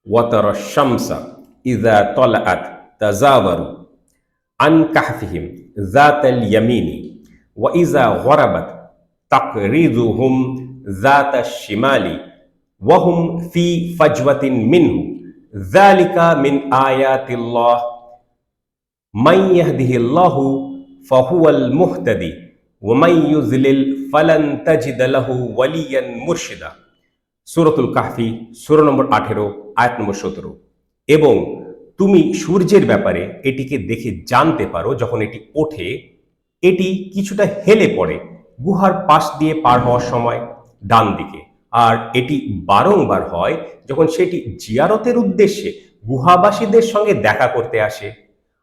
ওয়াতারা শামসা ইযা তালাআত তাজাওয়ারু আন কাহফিহিম যাতাল ইয়ামিনি ওয়া ইযা গরাবাত তাকরিযুহুম যাতাশ শিমালি ওয়া হুম ফি ফাজওয়াতিন মিনহু যালিকা মিন আয়াতিল্লাহ মান ইয়াহদিহিল্লাহু ফাহুয়াল মুহতাদি ওয়া মান ইউযলিল ফালান তাজিদা লাহু ওয়ালিয়ান মুরশিদা। সূরাতুল কাহফি সূরা নম্বর 18 আয়াত নম্বর 17। এবং তুমি সূর্যের ব্যাপারে এটিকে দেখে জানতে পারো যখন এটি ওঠে, এটি কিছুটা হেলে পড়ে গুহার পাশ দিয়ে পার হওয়ার সময় ডান দিকে, আর এটি বারংবার হয় যখন সেটি জিয়ারতের উদ্দেশ্যে গুহাবাসীদের সঙ্গে দেখা করতে আসে।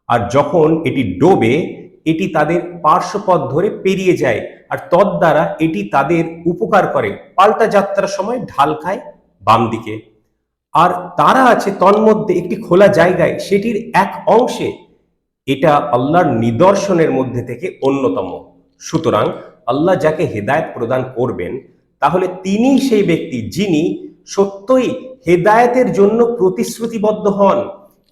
আর যখন এটি ডোবে, এটি তাদের পার্শ্বপথ ধরে পেরিয়ে যায়, আর তদ্বারা এটি তাদের উপকার করে পাল্টা যাত্রার সময় ঢাল খায় বাম দিকে। আর তারা আছে তন্মধ্যে একটি খোলা জায়গায়, সেটির এক অংশে। এটা আল্লাহর নিদর্শনের মধ্যে থেকে অন্যতম। সুতরাং আল্লাহ যাকে হেদায়েত প্রদান করবেন, তাহলে তিনি সেই ব্যক্তি যিনি সত্যই হেদায়েতের জন্য প্রতিশ্রুতিবদ্ধ হন,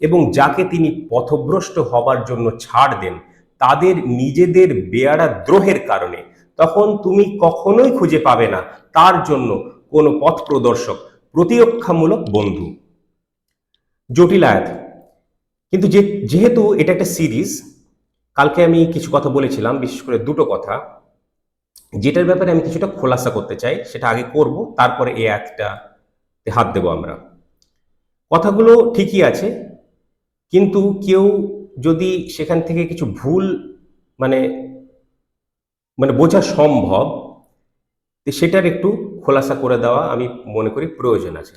এবং যাকে তিনি পথভ্রষ্ট হবার জন্য ছাড় দেন তাদের নিজেদের বেয়ারা দ্রোহের কারণে, তখন তুমি কখনোই খুঁজে পাবে না তার জন্য কোনো পথ প্রদর্শক, প্রতিরক্ষামূলক বন্ধু। জটিল আয়াত, কিন্তু যেহেতু এটা একটা সিরিজ, কালকে আমি কিছু কথা বলেছিলাম, বিশেষ করে দুটো কথা যেটার ব্যাপারে আমি কিছুটা খোলাসা করতে চাই, সেটা আগে করব, তারপরে এই আয়াতটাতে হাত দেব আমরা। কথাগুলো ঠিকই আছে, কিন্তু কেউ যদি সেখান থেকে কিছু ভুল মানে মানে বোঝা সম্ভব, সেটার একটু খোলাসা করে দেওয়া আমি মনে করি প্রয়োজন আছে।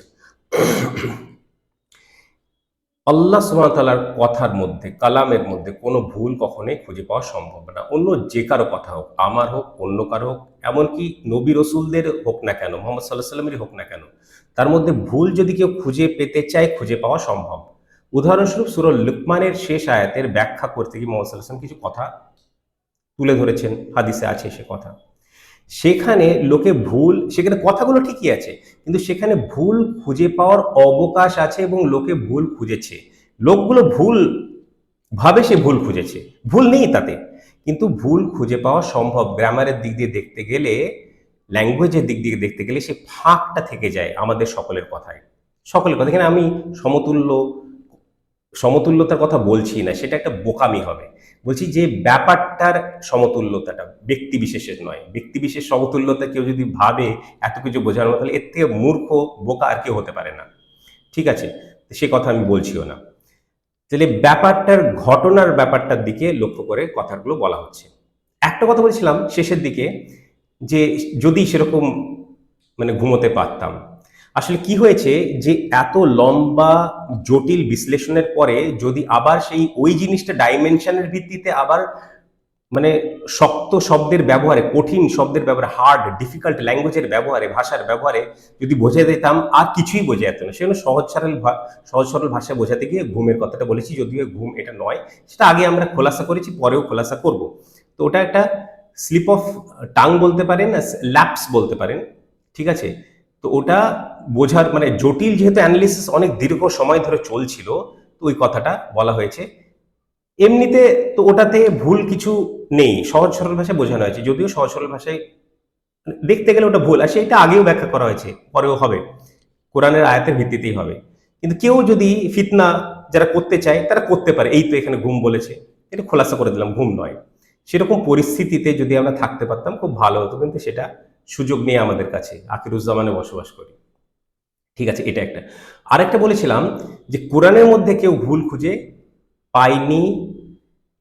আল্লাহ সুবহানাহু ওয়া তাআলার কথার মধ্যে, কালামের মধ্যে কোনো ভুল কখনোই খুঁজে পাওয়া সম্ভব না। অন্য যে কারো কথা হোক, আমার হোক, অন্য কারো হোক, এমনকি নবী রসুলদের হোক না কেন, মুহাম্মদ সাল্লাল্লাহু আলাইহি ওয়াসাল্লামেরই হোক না কেন, তার মধ্যে ভুল যদি কেউ খুঁজে পেতে চায়, খুঁজে পাওয়া সম্ভব। উদাহরণস্বরূপ সূরা লুকমানের শেষ আয়াতের ব্যাখ্যা করতে গিয়ে মুহাম্মদ সাল্লাল্লাহু আলাইহি ওয়াসাল্লাম কিছু কথা তুলে ধরেছেন, হাদিসে আছে সে কথা। সেখানে লোকে ভুল, সেখানে কথাগুলো ঠিকই আছে, কিন্তু সেখানে ভুল খুঁজে পাওয়ার অবকাশ আছে, এবং লোকে ভুল খুঁজেছে। লোকগুলো ভুল ভাবে সে ভুল খুঁজেছে, ভুল নেই তাতে, কিন্তু ভুল খুঁজে পাওয়া সম্ভব। গ্রামারের দিক দিয়ে দেখতে গেলে, ল্যাঙ্গুয়েজের দিক দিয়ে দেখতে গেলে সে ফাঁকটা থেকে যায় আমাদের সকলের কথায়। সকলের কথা, এখানে আমি সমতুল্যতার কথা বলছি না, সেটা একটা বোকামি হবে। বলছি যে ব্যাপারটার সমতুল্যতাটা, ব্যক্তি বিশেষের নয়। ব্যক্তি বিশেষ সমতুল্যতা কেউ যদি ভাবে এত কিছু বোঝানোর মতো, তাহলে এর থেকে মূর্খ বোকা আর কেউ হতে পারে না। ঠিক আছে, সে কথা আমি বলছিও না। তাহলে ব্যাপারটার, ঘটনার ব্যাপারটার দিকে লক্ষ্য করে কথাগুলো বলা হচ্ছে। একটা কথা বলছিলাম শেষের দিকে, যে যদি সেরকম ঘুমোতে পারতাম। আসলে কি হয়েছে, যে এত লম্বা জটিল বিশ্লেষণের পরে যদি আবার সেই ওই জিনিসটা ডাইমেনশনের ভিত্তিতে আবার শক্ত শব্দের ব্যবহারে, কঠিন শব্দের ব্যবহারে, হার্ড ডিফিকাল্ট ল্যাঙ্গুয়েজের ব্যবহারে, ভাষার ব্যবহারে যদি বোঝা দিতাম, আর কিছুই বোঝা যেত না। সেজন্য সহজ সরল ভাষায় বোঝাতে গিয়ে ঘুমের কথাটা বলেছি, যদিও ঘুম এটা নয়, সেটা আগে আমরা খোলাসা করেছি, পরেও খোলাসা করব। তো ওটা একটা স্লিপ অফ টাং বলতে পারেন, ল্যাপস বলতে পারেন, ঠিক আছে। তো ওটা বোঝার জটিল, যেহেতু অ্যানালিসিস অনেক দীর্ঘ সময় ধরে চলছিল, তো ওই কথাটা বলা হয়েছে। এমনিতে তো ওটাতে ভুল কিছু নেই, সহজ সরল ভাষায় বোঝানো হয়েছে, যদিও সহজ সরল ভাষায় দেখতে গেলে ওটা ভুল, আর সেটা আগেও ব্যাখ্যা করা হয়েছে, পরেও হবে, কোরআনের আয়াতের ভিত্তিতেই হবে। কিন্তু কেউ যদি ফিতনা যারা করতে চায় তারা করতে পারে। এই তো এখানে ঘুম বলেছে, এটা খোলাসা করে দিলাম, ঘুম নয়। সেরকম পরিস্থিতিতে যদি আমরা থাকতে পারতাম খুব ভালো হতো, কিন্তু সেটা সুযোগ নিয়ে আমাদের কাছে আখিরুজ্জামানে বসবাস করি। ঠিক আছে, এটা একটা। আরেকটা বলেছিলাম যে কোরআনের মধ্যে কেউ ভুল খুঁজে পায়নি,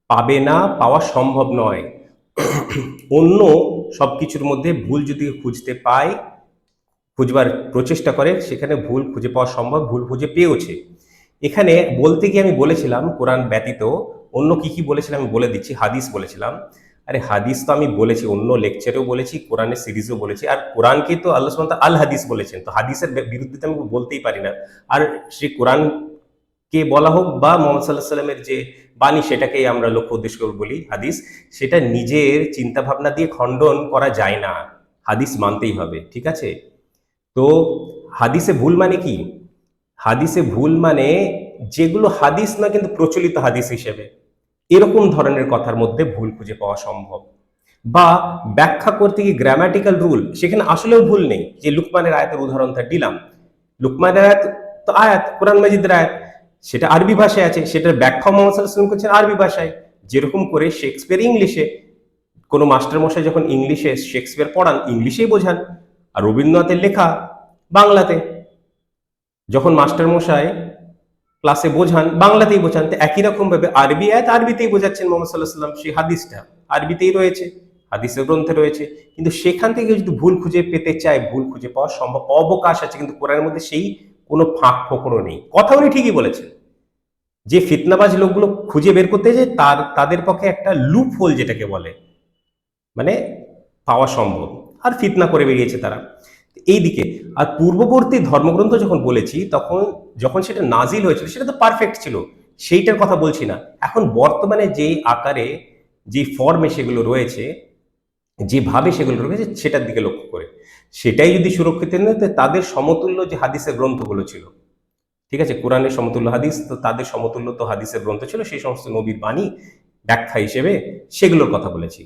পাবে না, পাওয়া সম্ভব নয়। অন্য সবকিছুর মধ্যে ভুল যদি খুঁজতে পায়, খুঁজবার প্রচেষ্টা করে, সেখানে ভুল খুঁজে পাওয়া সম্ভব, ভুল খুঁজে পেয়েওছে। এখানে বলতে গিয়ে আমি বলেছিলাম কোরআন ব্যতীত অন্য কি কি বলেছিলাম আমি বলে দিচ্ছি। হাদিস বলেছিলাম। আরে হাদিস তো আমি বলেছি, অন্য লেকচারেও বলেছি, কোরআনের সিরিজেও বলেছি, আর কোরআনকে তো আল্লাহ সুবহানাহু ওয়া তাআলা আল হাদিস বলেছেন, তো হাদিসের বিরুদ্ধে তো আমি বলতেই পারি না। আর সেই কোরআন কে বলা হোক বা মোহাম্মদ সাল্লাল্লাহু আলাইহি সাল্লামের যে বাণী, সেটাকেই আমরা লক্ষ্য উদ্দেশ্য করে বলি হাদিস, সেটা নিজের চিন্তা ভাবনা দিয়ে খণ্ডন করা যায় না, হাদিস মানতেই হবে। ঠিক আছে, তো হাদিসে ভুল মানে কি? হাদিসে ভুল মানে যেগুলো হাদিস না কিন্তু প্রচলিত হাদিস হিসেবে এরকম ধরনের কথার মধ্যে ভুল খুঁজে পাওয়া সম্ভব। বা ব্যাখ্যা করতে গিয়ে গ্রামাটিক্যাল রুল সেখানে আসলেও ভুল নেই। যে লুকমানের আয়াতের উদাহরণটা দিলাম, লুকমানের আয়াত তো আয়াত, কোরআন মাজিদের আয়াত, সেটা আরবি ভাষায় আছে, সেটার ব্যাখ্যা মোহাম্মদ সাল্লাল্লাহু আলাইহি ওয়াসাল্লাম করছেন আরবি ভাষায়। যেরকম করে শেক্সপিয়ার ইংলিশে, কোনো মাস্টার মশাই যখন ইংলিশে শেক্সপিয়ার পড়ান ইংলিশেই বোঝান, আর রবীন্দ্রনাথের লেখা বাংলাতে। যখন মাস্টার মশাই ক্লাসে বোঝান বাংলাতেই বোঝান। তো একই রকম ভাবে আরবি আয়াত আরবিতেই বোঝাচ্ছেন মোহাম্মদ সাল্লাল্লাহু আলাইহি ওয়াসাল্লাম, সেই হাদিসটা আরবিতেই রয়েছে, হাদিসের গ্রন্থে রয়েছে। কিন্তু সেখান থেকে যদি ভুল খুঁজে পেতে চায়, ভুল খুঁজে পাওয়া সম্ভব, অবকাশ আছে, কিন্তু কোরআনের মধ্যে সেই কোনো ফাঁক ফোকরও নেই। কথা উনি ঠিকই বলেছেন, যে ফিতনাবাজ লোকগুলো খুঁজে বের করতে যায় তাদের পক্ষে একটা লুপ হোল যেটাকে বলে মানে পাওয়া সম্ভব, আর ফিতনা করে বেরিয়েছে তারা এইদিকে। আর পূর্ববর্তী ধর্মগ্রন্থ যখন বলেছি তখন যখন সেটা নাজিল হয়েছিল সেটা তো পারফেক্ট ছিল, সেইটার কথা বলছি না। এখন বর্তমানে যে আকারে যে ফর্মে সেগুলো রয়েছে, যেভাবে সেগুলো রয়েছে সেটার দিকে লক্ষ্য করে, সেটাই যদি সুরক্ষিত নেই, তাদের সমতুল্য যে হাদিসের গ্রন্থগুলো ছিল, ঠিক আছে, কোরআনের সমতুল্য হাদিস, তো তাদের সমতুল্য তো হাদিসের গ্রন্থ ছিল, সেই সমস্ত নবীর বাণী ব্যাখ্যা হিসেবে সেগুলোর কথা বলেছি।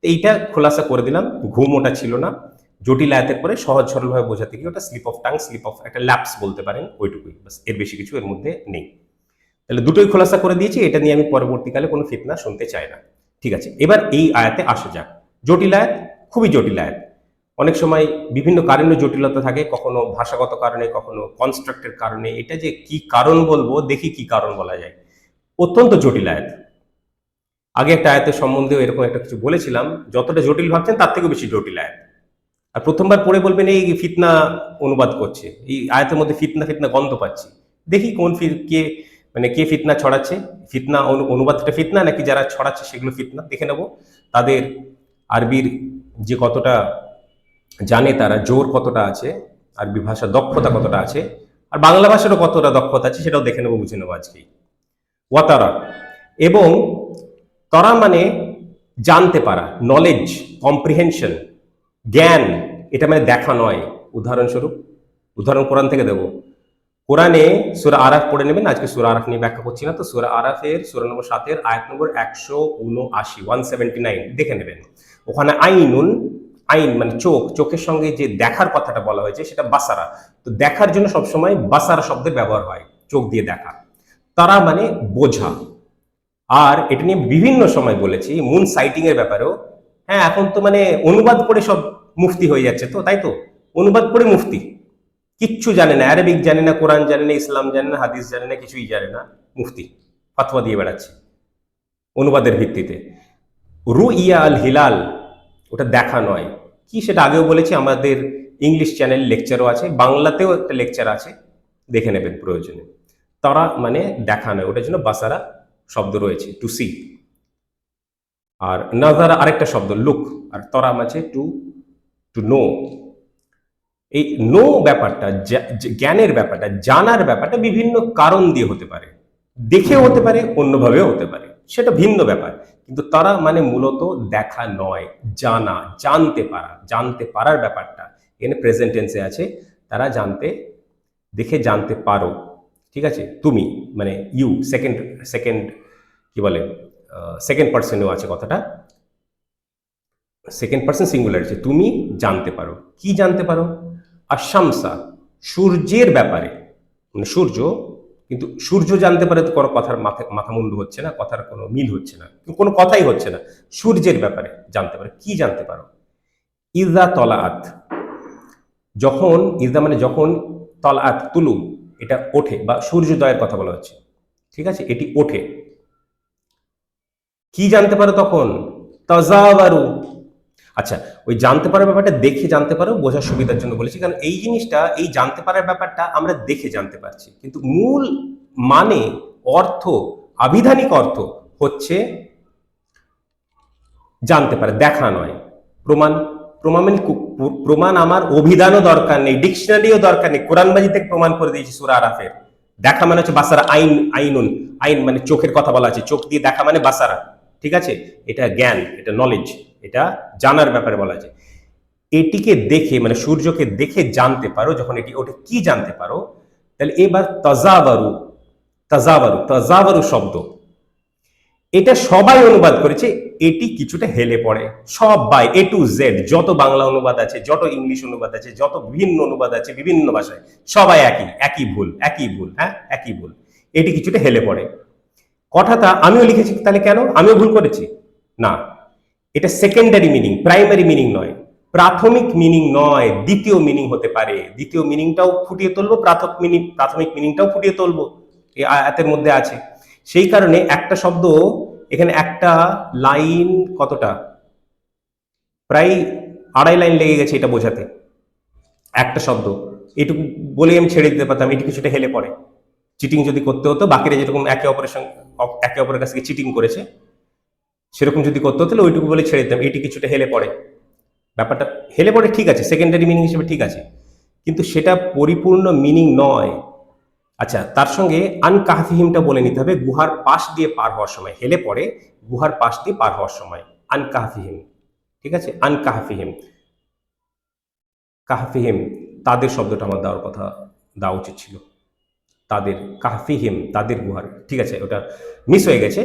এইটা খোলাসা করে দিলাম। ঘুম ওটা ছিল না, জটিল আয়াতের পরে সহজ সরলভাবে বোঝাতে গিয়ে ওটা slip of tongue, slip of একটা ল্যাপস বলতে পারেন, ওইটুকুই বাস, এর বেশি কিছু এর মধ্যে নেই। তাহলে দুটোই খোলাসা করে দিয়েছি, এটা নিয়ে আমি পরবর্তীকালে কোনো ফিতনা শুনতে চাই না। ঠিক আছে, এবার এই আয়াতে আসা যাক। জটিল আয়াত, খুবই জটিল আয়াত। অনেক সময় বিভিন্ন কারণে জটিলতা থাকে, কখনো ভাষাগত কারণে, কখনো কনস্ট্রাক্টের কারণে। এটা যে কি কারণ বলবো, দেখি কি কারণ বলা যায়। অত্যন্ত জটিল আয়াত। আগে একটা আয়াতের সম্বন্ধেও এরকম একটা কিছু বলেছিলাম, যতটা জটিল ভাবছেন তার থেকেও বেশি জটিল আয়াত। আর প্রথমবার পড়ে বলবেন এই ফিতনা অনুবাদ করছে, এই আয়াতের মধ্যে ফিতনা ফিতনা গন্ধ পাচ্ছি। দেখি কোন কে মানে কে ফিতনা ছড়াচ্ছে, ফিতনা অনুবাদটা ফিতনা নাকি যারা ছড়াচ্ছে সেগুলো ফিতনা, দেখে নেব। তাদের আরবির যে কতটা জানে, তারা জোর কতটা আছে, আরবি ভাষা দক্ষতা কতটা আছে, আর বাংলা ভাষারও কতটা দক্ষতা আছে সেটাও দেখে নেবো, বুঝে নেবো আজকেই। ওয়াতারা, এবং তরা মানে জানতে পারা, নলেজ, কম্প্রিহেনশন, জ্ঞান। এটা মানে দেখা নয়। উদাহরণ কোরআন থেকে দেব। কোরআনে সূরা আরাফ পড়ে নেবেন, আজকে সূরা আরাফ নিয়ে ব্যাখ্যা করছি না। তো সূরা আরাফের সূরা নম্বর 7 আয়াত নম্বর 179 দেখে নেবেন। ওখানে আইনুন, আইন মানে চোখ, চোখের সঙ্গে যে দেখার কথাটা বলা হয়েছে সেটা বাসারা। তো দেখার জন্য সবসময় বাসারা শব্দের ব্যবহার হয়, চোখ দিয়ে দেখা। তারা মানে বোঝা। আর এটা নিয়ে বিভিন্ন সময় বলেছি, মুন সাইটিং এর ব্যাপারেও। হ্যাঁ, এখন তো মানে অনুবাদ করে সব মুফতি হয়ে যাচ্ছে, তো তাই তো, অনুবাদ করে মুফতি, কিচ্ছু জানে না, অ্যারাবিক জানে না, কোরআন জানে না, ইসলাম জানে না, হাদিস জানে না, কিছুই জানে না, মুফতি ফতোয়া দিয়ে বেড়াচ্ছে অনুবাদের ভিত্তিতে। রুইয়া আল হিলাল, ওটা দেখা নয়, কি সেটা আগেও বলেছি, আমাদের ইংলিশ চ্যানেল লেকচারও আছে, বাংলাতেও একটা লেকচার আছে, দেখে নেবেন প্রয়োজনে। তারা মানে দেখা নয়, ওটার জন্য বাসারা শব্দ রয়েছে, টু সি। আর নাজারা আরেকটা শব্দ, লুক। আর তরা মানে টু টু নো। এই নো ব্যাপারটা, জ্ঞানের ব্যাপারটা, জানার ব্যাপারটা বিভিন্ন কারণ দিয়ে হতে পারে, দেখে হতে পারে, অন্যভাবেও হতে পারে, সেটা ভিন্ন ব্যাপার। কিন্তু তারা মানে মূলত দেখা নয়, জানা, জানতে পারা, জানতে পারার ব্যাপারটা এখানে প্রেজেন্ট টেন্সে আছে। তারা জানতে, দেখে জানতে পারো, ঠিক আছে। তুমি মানে ইউ, সেকেন্ড সেকেন্ড কি বলে, সেকেন্ড পার্সনেও আছে কথাটা, সেকেন্ড পার্সন সিঙ্গুলার আছে। তুমি জানতে পারো, কি জানতে পারো? আর শামসা, সূর্যের ব্যাপারে, মানে সূর্য, কিন্তু সূর্য জানতে পারে তো কোনো কথার মাথা মুন্ডু হচ্ছে না, কথার কোনো মিল হচ্ছে না, কোনো কথাই হচ্ছে না। সূর্যের ব্যাপারে জানতে পারো, কি জানতে পারো? ইজা তলাআত, যখন, ইজা মানে যখন, তলাআত তুলু, এটা ওঠে, বা সূর্যোদয়ের কথা বলা হচ্ছে, ঠিক আছে, এটি ওঠে। কি জানতে পারো তখন? তাজাওয়ারু। আচ্ছা, ওই জানতে পারার ব্যাপারটা দেখে জানতে পারো বোঝার সুবিধার জন্য বলেছি, কারণ এই জিনিসটা, এই জানতে পারার ব্যাপারটা আমরা দেখে জানতে পারছি, কিন্তু মূল মানে, অর্থ, আবিধানিক অর্থ হচ্ছে জানতে পারে, দেখা নয়। প্রমাণ, প্রমাণ মানে প্রমাণ আমার অভিধানও দরকার নেই, ডিকশনারিও দরকার নেই, কোরআন মাজিদ থেকে প্রমাণ করে দিয়েছি সূরা আরাফের। দেখা মানে হচ্ছে বাসারা, আইন, আইনুন, আইন মানে চোখের কথা বলা আছে, চোখ দিয়ে দেখা মানে বাসারা, ঠিক আছে, এটা জ্ঞান, এটা নলেজ, এটা জানার ব্যাপারে বলা আছে। এটিকে দেখে মানে সূর্যকে দেখে জানতে পারো, যখন এটি ওঠে, কি জানতে পারো? তাহলে এবার তাজাওয়ারু, তাজাওয়ারু, তাজাওয়ারু শব্দ, এটা সবাই অনুবাদ করেছে এটি কিছুটা হেলে পড়ে। সবাই এ টু জেড, যত বাংলা অনুবাদ আছে, যত ইংলিশ অনুবাদ আছে, যত বিভিন্ন অনুবাদ আছে বিভিন্ন ভাষায়, সবাই একই একই ভুল, একই ভুল, হ্যাঁ একই ভুল, এটি কিছুটা হেলে পড়ে। কথাটা আমিও লিখেছি, তাহলে কেন আমিও ভুল করেছি? না, এটা সেকেন্ডারি মিনিং, প্রাইমারি মিনিং নয়, প্রাথমিক মিনিং নয়, দ্বিতীয় মিনিং হতে পারে। দ্বিতীয় মিনিংটাও ফুটিয়ে তুলবো, প্রাথমিক মিনিংটাও ফুটিয়ে তুলবো, এই আয়াতের মধ্যে আছে। সেই কারণে একটা শব্দ এখানে, একটা লাইন কতটা, প্রায় 2.5 লাইন লেগে গেছে এটা বোঝাতে। একটা শব্দ এটুকু বলে আমি ছেড়ে দিতে পারতাম, এটি কিছুটা হেলে পড়ে। চিটিং যদি করতে হতো, বাকিরা যেরকম একে অপরের কাছ থেকে চিটিং করেছে সেরকম যদি করতে হতো, তাহলে ওইটুকু বলে ছেড়ে দিতাম, এটি কিছুটা হেলে পড়ে। ব্যাপারটা হেলে পড়ে, ঠিক আছে, সেকেন্ডারি মিনিং হিসেবে ঠিক আছে, কিন্তু সেটা পরিপূর্ণ মিনিং নয়। আচ্ছা, তার সঙ্গে আনকাহফিহিমটা বলে নিতে হবে, গুহার পাশ দিয়ে পার হওয়ার সময় হেলে পড়ে, গুহার পাশ দিয়ে পার হওয়ার সময় আনকাহফিহিম, ঠিক আছে, আনকাহফিহিম, কাহফিহিম, তাদের শব্দটা আমার দেওয়া উচিত ছিল, তাদের, কাহফিহিম, তাদের গুহার, ঠিক আছে, ওটা মিস হয়ে গেছে,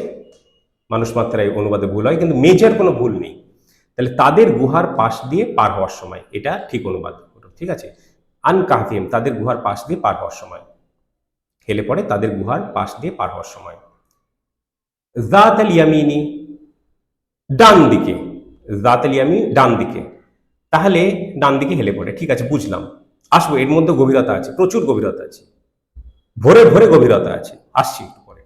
মানুষ মাত্রায় অনুবাদে ভুল হয়, কিন্তু মেজর কোনো ভুল নেই। তাহলে তাদের গুহার পাশ দিয়ে পার হওয়ার সময়, এটা ঠিক অনুবাদ, ঠিক আছে, আনকাহফিহিম, তাদের গুহার পাশ দিয়ে পার হওয়ার সময় হেলে পড়ে, তাদের গুহার পাশ দিয়ে পার হওয়ার সময়। জাত আল ইয়ামিনি, ডান দিকে, জাত আল ইয়ামিন ডান দিকে, তাহলে ডান দিকে হেলে পড়ে, ঠিক আছে, বুঝলাম। আসবো, এর মধ্যে গভীরতা আছে, প্রচুর গভীরতা আছে, ভরে ভরে গভীরতা আছে, আসছি একটু পরে।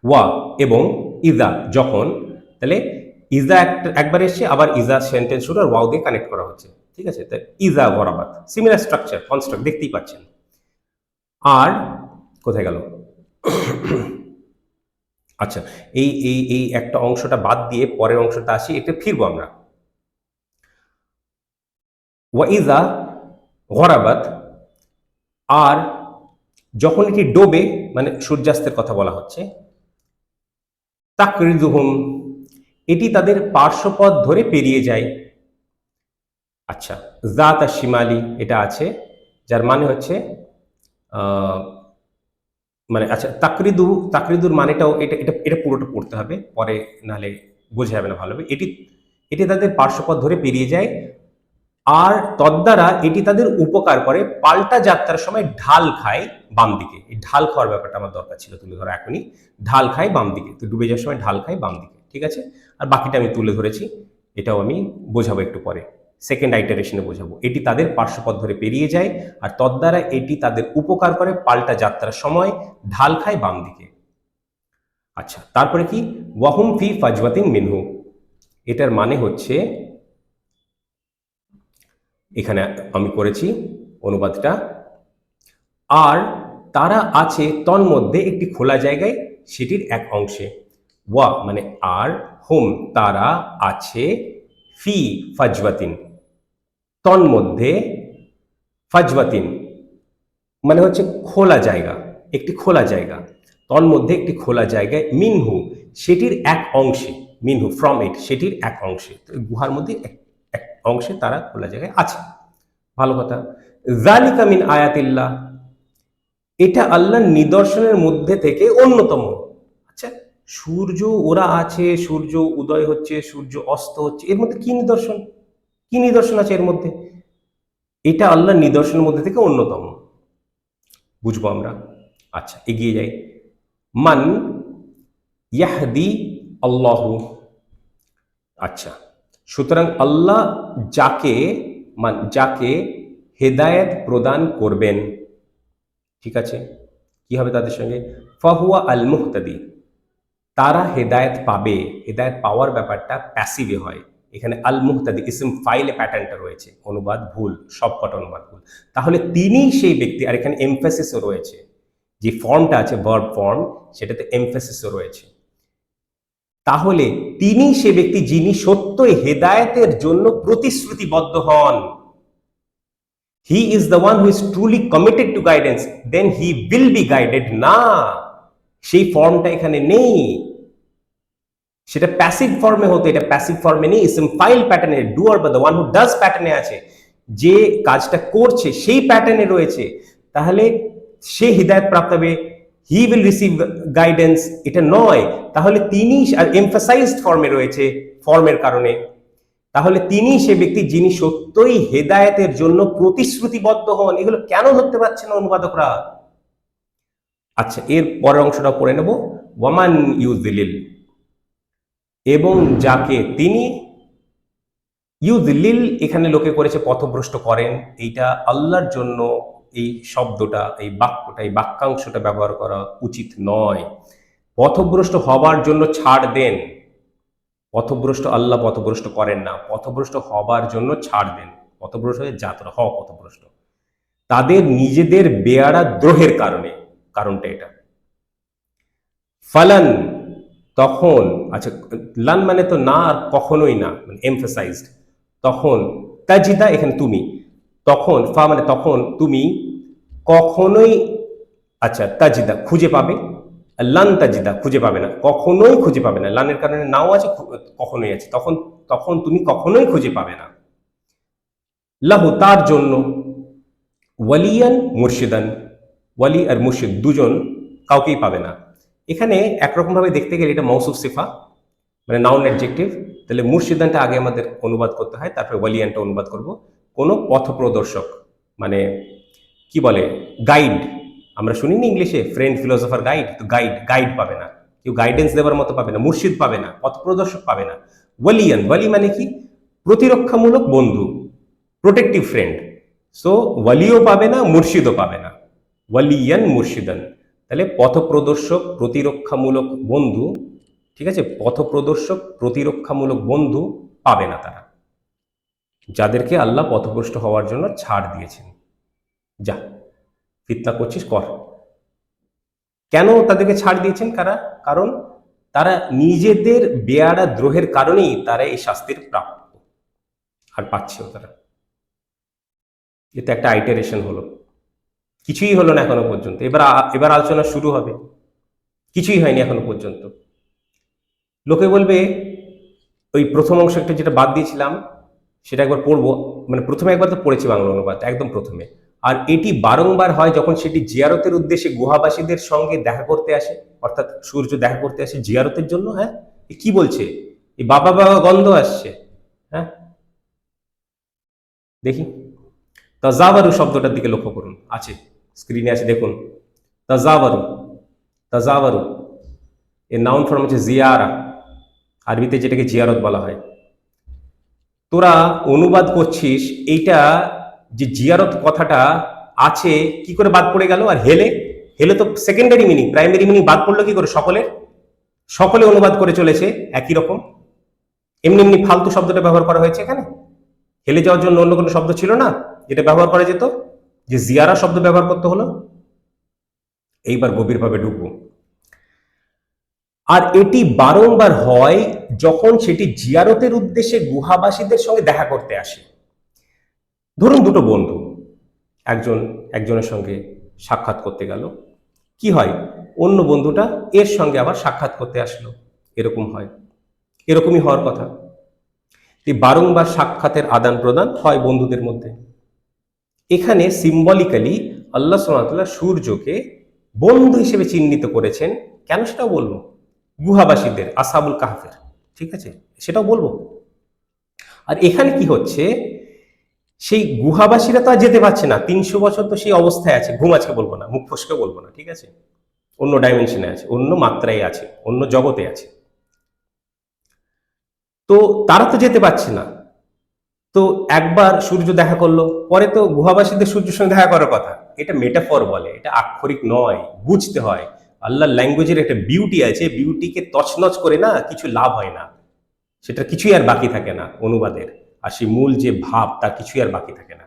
ওয়া এবং ইজা, যখন, তাহলে ইজা একবার এসছে, আবার ইজা সেন্টেন্স শুরু আর ওয়াও দিয়ে কানেক্ট করা হচ্ছে, ঠিক আছে, তাই ইজা গরাবাত, সিমিলার স্ট্রাকচার, কনস্ট্রাক্ট দেখতেই পাচ্ছেন। আর কোথায় গেল? আচ্ছা, এই এই এই একটা অংশটা বাদ দিয়ে পরের অংশটা আসি, এটা ফিরবো আমরা। ওয়াইজা গরাবাত, আর যখন এটি ডোবে, মানে সূর্যাস্তের কথা বলা হচ্ছে, তাকরিদুহুম, এটি তাদের পার্শ্বপথ ধরে পেরিয়ে যায়। আচ্ছা, জাত আর শিমালি এটা আছে, যার মানে হচ্ছে মানে, আচ্ছা, তাকরিদুর মানেটাও এটা এটা এটা পুরোটা পড়তে হবে, পরে নাহলে বোঝা যাবে না ভালোভাবে। এটি এটি তাদের পার্শ্বপথ ধরে পেরিয়ে যায়, আর তদ্বারা এটি তাদের উপকার করে, পাল্টা যাত্রার সময় ঢাল খায় বাম দিকে। এই ঢাল খাওয়ার ব্যাপারটা আমার দরকার ছিল তুলে ধরা এখনই, ঢাল খায় বাম দিকে, তো ডুবে যাওয়ার সময় ঢাল খায় বাম দিকে, ঠিক আছে। আর বাকিটা আমি তুলে ধরেছি, এটাও আমি বোঝাবো একটু পরে, সেকেন্ড আইটারেশনে বোঝাবো। এটি তাদের পার্শ্বপথ ধরে পেরিয়ে যায়, আর তদ্বারা এটি তাদের উপকার করে, পাল্টা যাত্রার সময় ঢাল খায় বাম দিকে। আচ্ছা, তারপরে কি, ওয়াহুম ফি ফাজওয়াতিন মিনহু, এটার মানে হচ্ছে, এখানে আমি করেছি অনুবাদটা, আর তারা আছে তন্মধ্যে একটি খোলা জায়গায়, সেটির এক অংশে। ওয়া মানে আর, হুম তারা আছে, ফি ফাজওয়াতিন তন্মধ্যে, ফাজওয়াতিন মানে হচ্ছে খোলা জায়গা, একটি খোলা জায়গা, তন্মধ্যে একটি খোলা জায়গায়, মিনহু সেটির এক অংশে, মিনহু ফ্রম ইট, সেটির এক অংশে, গুহার মধ্যে এক অংশে তারা খোলা জায়গায় আছে। ভালো কথা। যালিকা মিন আয়াতিল্লাহ, এটা আল্লাহর নিদর্শনের মধ্যে থেকে অন্যতম। আচ্ছা, সূর্য ওরা আছে, সূর্য উদয় হচ্ছে, সূর্য অস্ত হচ্ছে, এর মধ্যে কি নিদর্শন, কি নিদর্শন আছে এর মধ্যে? এটা আল্লাহর নিদর্শনের মধ্যে থেকে অন্যতম, বুঝবো আমরা। আচ্ছা, এগিয়ে যাই। মান ইয়াহদি আল্লাহু, আচ্ছা, সুতরাং আল্লাহ যাকে হেদায়েত প্রদান করবেন, ঠিক আছে, কি হবে তাদের সঙ্গে? ফাহুয়া আল মুহতাদি, তারা হেদায়েত পাবে। হেদায়েত পাওয়ার ব্যাপারটা প্যাসিভে হয়, এখানে আল মুহতাদি ইসম ফাইলে প্যাটার্নটা রয়েছে, অনুবাদ ভুল, সবকটা অনুবাদ ভুল। তাহলে তিনিই সেই ব্যক্তি, আর এখানে এমফাসিসও রয়েছে, যে ফর্মটা আছে ভার্ব ফর্ম, সেটাতে এমফাসিসও রয়েছে। তাহলে তিনি সে ব্যক্তি যিনি সত্যই হেদায়েতের জন্য প্রতিশ্রুতিবদ্ধ হন। He is the one who is truly committed to guidance, then he will be guided. না, সেই ফর্মটা এখানে নেই, সেটা প্যাসিভ ফর্মে হতো, এটা প্যাসিভ ফর্মে নেই, ইসম ফাইল প্যাটার্নে, ডুয়ার বা দ্য ওয়ান হু ডাজ প্যাটার্নে আছে, যে কাজটা করছে সেই প্যাটার্নে রয়েছে। তাহলে সে হিদায়াত প্রাপ্ত হবে, হি উইল রিসিভ গাইডেন্স, এটা নয়। তাহলে তিনি এমফাসাইজড ফর্মে রয়েছে, ফর্মের কারণে, তাহলে তিনি সে ব্যক্তি যিনি সত্যই হেদায়েতের জন্য প্রতিশ্রুতিবদ্ধ হন। এগুলো কেন ধরতে পারছে না অনুবাদকরা? আচ্ছা, এর পরের অংশটা পড়ে নেব। ওয়ামান ইউযলিল, এবং যাকে তিনি, ইউযলিল এখানে লোকে করেছে পথভ্রষ্ট করেন, এইটা আল্লাহর জন্য এই শব্দটা, এই বাক্যটা, এই বাক্যাংশটা ব্যবহার করা উচিত নয়। পথভ্রষ্ট হবার জন্য ছাড় দেন। পথভ্রষ্ট আল্লাহ পথভ্রষ্ট করেন না, পথভ্রষ্ট হবার জন্য ছাড় দেন। পথভ্রষ্ট হয়ে যাত্রা হওয়া পথভ্রষ্ট তাদের নিজেদের বেয়ারা দ্রোহের কারণে, কারণটা এটা। ফালান, তখন, আচ্ছা লান মানে তো না আর কখনোই না, মানে এমফাসাইজড। তখন তাজিদা এখানে তুমি, তখন ফা মানে তখন তুমি কখনোই, আচ্ছা তাজিদা খুঁজে পাবে, লান তাজিদা খুঁজে পাবে না, কখনোই খুঁজে পাবে না। লানের কারণে নাও আছে, কখনোই আছে, তখন তখন তুমি কখনোই খুঁজে পাবে না। লাহু তার জন্য, ওয়ালিয়ান মুর্শিদান, ওয়ালি আর মুর্শিদ দুজন কাউকেই পাবে না। এখানে একরকম ভাবে দেখতে গেলে এটা মৌসুফ সিফা, মানে নাউন অ্যাডজেক্টিভ। তাহলে মুর্শিদানটা আগে আমাদের অনুবাদ করতে হয়, তারপরে ওয়ালিয়ানটা অনুবাদ করব। কোনো পথ প্রদর্শক, মানে কি বলে, গাইড। আমরা শুনিনি ইংলিশে ফ্রেন্ড, ফিলোসফার, গাইড। তো গাইড, গাইড পাবে না, কেউ গাইডেন্স দেওয়ার মতো পাবে না, মুর্শিদ পাবে না, পথ প্রদর্শক পাবে না। ওয়ালিয়ান, ওয়ালি মানে কি, প্রতিরক্ষামূলক বন্ধু, প্রোটেক্টিভ ফ্রেন্ড। সো ওয়ালিও পাবে না, মুর্শিদও পাবে না। ওয়ালিয়ান মুর্শিদান, তাহলে পথপ্রদর্শক, প্রতিরক্ষামূলক বন্ধু, ঠিক আছে, পথপ্রদর্শক প্রতিরক্ষামূলক বন্ধু পাবে না তারা, যাদেরকে আল্লাহ পথভ্রষ্ট হওয়ার জন্য ছাড় দিয়েছেন। যা ফিতনা করছিস কর। কেন তাদেরকে ছাড় দিয়েছেন? কারণ তারা নিজেদের বেয়ারা দ্রোহের কারণেই তারা এই শাস্তির প্রাপ্য, আর পাচ্ছেও তারা। এতে একটা আইটারেশন হলো, কিছুই হলো না এখনো পর্যন্ত। এবার আলোচনা শুরু হবে, কিছুই হয়নি এখনো পর্যন্ত। লোকে বলবে, ওই প্রথম অংশ একটা যেটা বাদ দিয়েছিলাম সেটা একবার পড়বো, মানে প্রথমে একবার তো পড়েছি বাংলা অনুবাদ একদম প্রথমে। আর এটি বারংবার হয় যখন সেটি জিয়ারতের উদ্দেশ্যে গুহাবাসীদের সঙ্গে দেখা করতে আসে, অর্থাৎ সূর্য দেখা করতে আসে জিয়ারতের জন্য। হ্যাঁ, কি বলছে, এই বাবা বাবা গন্ধ আসছে। হ্যাঁ, দেখি তাজাওয়ারু শব্দটার দিকে লক্ষ্য করুন, আছে স্ক্রিনে আছে, দেখুন। তাজাওয়ারু, তাজাওয়ারু এর নাউন ফর্ম হচ্ছে জিয়ারা, আরবিতে যেটাকে জিয়ারত বলা হয়। তোরা অনুবাদ করছিস, এইটা যে জিয়ারত কথাটা আছে কি করে বাদ পড়ে গেল? আর হেলে, হেলে তো সেকেন্ডারি মিনিং, প্রাইমারি মিনিং বাদ পড়লো কি করে? সকলে অনুবাদ করে চলেছে একই রকম। এমনি এমনি ফালতু শব্দটা ব্যবহার করা হয়েছে এখানে। হেলে যাওয়ার জন্য অন্য কোনো শব্দ ছিল না যেটা ব্যবহার করা যেত, যে জিয়ারা শব্দ ব্যবহার করতে হলো? এইবার গভীরভাবে ঢুকবো। আর এটি বারংবার হয় যখন সেটি জিয়ারতের উদ্দেশ্যে গুহাবাসীদের সঙ্গে দেখা করতে আসে। ধরুন দুটো বন্ধু একজনের সঙ্গে সাক্ষাৎ করতে গেল, কি হয়, অন্য বন্ধুটা এর সঙ্গে আবার সাক্ষাৎ করতে আসলো, এরকম হয়, এরকমই হওয়ার কথা। বারংবার সাক্ষাতের আদান প্রদান হয় বন্ধুদের মধ্যে। এখানে সিম্বলিক্যালি আল্লাহ সুবহানাহু ওয়া তাআলা সূর্যকে বন্ধু হিসেবে চিহ্নিত করেছেন। কেন সেটাও বলবো, গুহাবাসীদের, আসহাবুল কাহফের, ঠিক আছে, সেটাও বলবো। আর এখানে কি হচ্ছে, সেই গুহাবাসীরা তো আর যেতে পারছে না, 300 বছর তো সেই অবস্থায় আছে, ঘুম আজকে বলবো না, মুখ ফসকে বলবো না, ঠিক আছে, অন্য ডাইমেনশনে আছে, অন্য মাত্রায় আছে, অন্য জগতে আছে। তো তারা তো যেতে পারছে না। তো একবার সূর্য দেখা করলো, পরে তো গুহাবাসীদের সূর্যের সঙ্গে দেখা করার কথা। এটা মেটাফর বলে, এটা আক্ষরিক নয়, বুঝতে হয়। আল্লাহর ল্যাঙ্গুয়েজের একটা বিউটি আছে, বিউটিকে তছনছ করে না কিছু লাভ হয় না, সেটা কিছুই আর বাকি থাকে না অনুবাদের। আর সেই মূল যে ভাব, তার কিছুই আর বাকি থাকে না।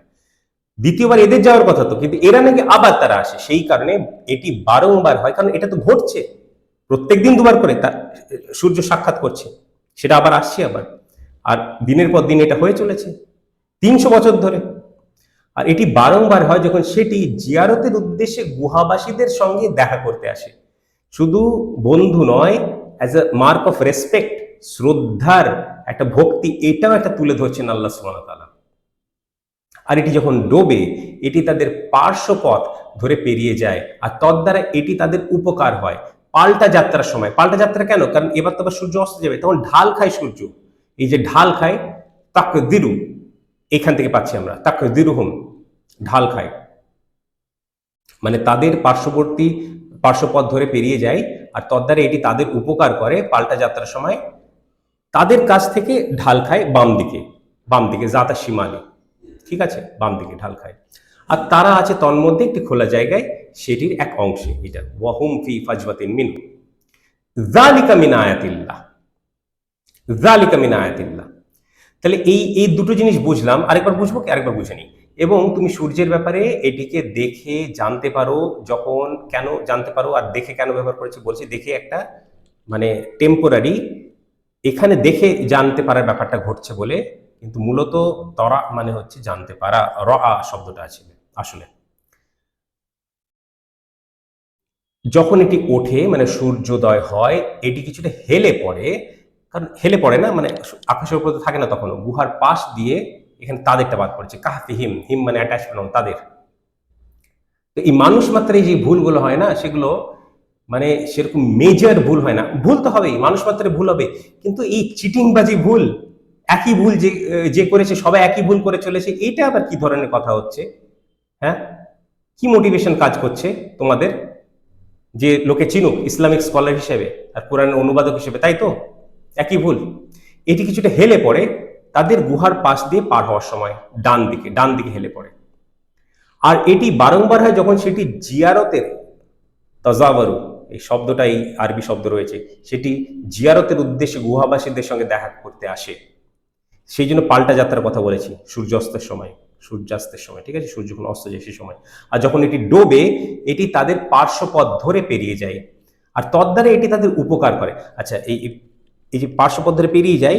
দ্বিতীয়বার এদের যাওয়ার কথা তো, কিন্তু এরা নাকি আবার তারা আসে, সেই কারণে এটি বারংবার হয়, কারণ এটা তো ঘটছে প্রত্যেকদিন দুবার করে তার সূর্য সাক্ষাৎ করছে, সেটা আবার আসছে আবার, আর দিনের পর দিন এটা হয়ে চলেছে 300 বছর ধরে। আর এটি বারংবার হয় যখন সেটি জিয়ারতের উদ্দেশ্যে গুহাবাসীদের সঙ্গে দেখা করতে আসে। শুধু বন্ধু নয়, as a mark of respect, শ্রদ্ধার একটা ভক্তি, এটাও একটা তুলে ধরছেন আল্লাহ সুবহানাহু ওয়া তাআলা। আর এটি যখন ডোবে এটি তাদের পার্শ্বপথ ধরে পেরিয়ে যায়, আর তদ্বারা এটি তাদের উপকার হয় পাল্টা যাত্রার সময়। পাল্টা যাত্রা কেন? কারণ এবার তো আবার সূর্য অস্ত যাবে, তখন ঢাল খায় সূর্য। এই যে ঢাল খায়, তাকদিরু, এখান থেকে পাচ্ছি আমরা তাকদিরুহুম, ঢাল খায়, মানে তাদের পার্শ্বপথ ধরে পেরিয়ে যায়, আর তদ্বারা এটি তাদের উপকার করে পাল্টা যাত্রার সময়। তাদের কাছ থেকে ঢাল খায় বাম দিকে জাতা সীমালি, ঠিক আছে, বাম দিকে ঢাল খায়। আর তারা আছে তন্মধ্যে একটি খোলা জায়গায়, সেটির এক অংশে, এটা ওয়াহুম ফি ফাজওয়াতিন মিনহু যালিকা মিন আয়াতিল্লাহ, যালিকা মিন আয়াতিল্লাহ। তাহলে এই দুটো জিনিস বুঝলাম, আরেকবার বুঝবো কি? আরেকবার বুঝে নিই। এবং তুমি সূর্যের ব্যাপারে এটিকে দেখে জানতে পারো, যখন কেন জানতে পারো আর দেখে কেন ব্যবহার করেছি বলছি, দেখে একটা মানে টেম্পোরারি, এখানে দেখে জানতে পারার ব্যাপারটা ঘটছে বলে, কিন্তু মূলত তরা মানে হচ্ছে জানতে পারা, রা শব্দটা আছে আসলে। যখন এটি ওঠে মানে সূর্যোদয় হয়, এটি কিছুটা হেলে পড়ে, কারণ হেলে পড়ে না মানে আকাশের উপর তো থাকে না, তখন গুহার পাশ দিয়ে এখানে তাদেরটা বাদ পড়েছে, কাহফি হিম, হিম মানে অ্যাটাচমেন্ট, তাদের। তো এই মানুষ মাত্রায় যে ভুলগুলো হয় না, সেগুলো মানে সেরকম মেজর ভুল হয় না। ভুল তো হবেই, মানুষ মাত্রায় ভুল হবে, কিন্তু এই চিটিংবাজি ভুল, একই ভুল যে যে করেছে সবাই একই ভুল করে চলেছে, এটা আবার কি ধরনের কথা হচ্ছে? হ্যাঁ, কি মোটিভেশন কাজ করছে তোমাদের যে লোকে চিনুক ইসলামিক স্কলার হিসেবে আর কোরআনের অনুবাদক হিসেবে, তাই তো? একই ভুল। এটি কিছুটা হেলে পড়ে তাদের গুহার পাশ দিয়ে পার হওয়ার সময়, ডান দিকে হেলে পড়ে। আর এটি বারংবার হয় যখন সেটি জিয়ারতের, তাজাওয়ারু, এই শব্দটাই আরবি শব্দ রয়েছে, সেটি জিয়ারতের উদ্দেশ্যে গুহাবাসীদের সঙ্গে দেখা করতে আসে। সেই জন্য পাল্টা যাত্রার কথা বলেছি, সূর্যাস্তের সময়, ঠিক আছে, সূর্য যখন অস্ত যায় সে সময়। আর যখন এটি ডোবে এটি তাদের পার্শ্বপথ ধরে পেরিয়ে যায়, আর তদ্বারা এটি তাদের উপকার করে। আচ্ছা, এই যে পার্শ্বপথ ধরে পেরিয়ে যায়,